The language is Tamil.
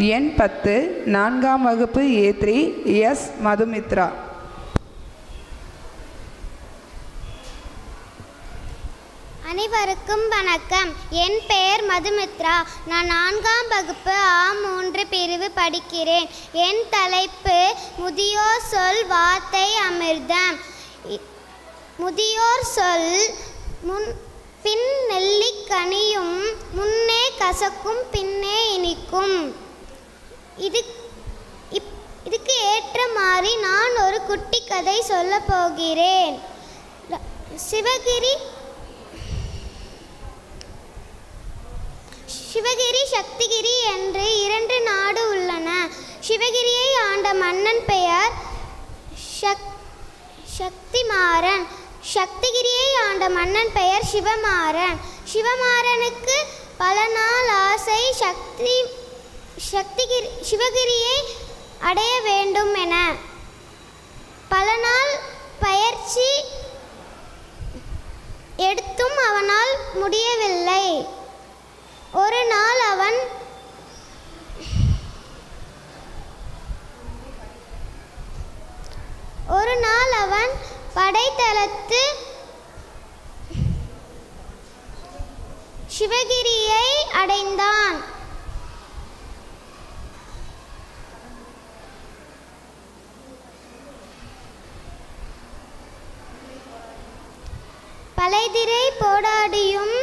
எண் 10 4ஆம் வகுப்பு A3 எஸ் மதுமித்ரா. அனைவருக்கும் வணக்கம். என் பெயர் மதுமித்ரா. நான் 4ஆம் வகுப்பு A3 பிரிவு படிக்கிறேன். என் தலைப்பு முதியோர் சொல் வார்த்தை அமிர்தம். முதியோர் சொல் பின் நெல்லிக்கனியும் முன்னே கசக்கும் பின்னே இனிக்கும். இதுக்கு ஏற்ற மாதிரி நான் ஒரு குட்டி கதை சொல்ல போகிறேன். சிவகிரி சக்திகிரி என்று 2 நாடு உள்ளன. சிவகிரியை ஆண்ட மன்னன் பெயர் சக்திமாறன். சக்திகிரியை ஆண்ட மன்னன் பெயர் சிவமாறன். சிவமாறனுக்கு பல நாள் ஆசை சிவகிரியை அடைய வேண்டும் என. பல நாள் பயிற்சி எடுத்தும் அவனால் முடியவில்லை. ஒரு நாள் அவன் படைத்தளத்து சிவகிரியை அடைந்தான். பலைதிரை போடாடியும்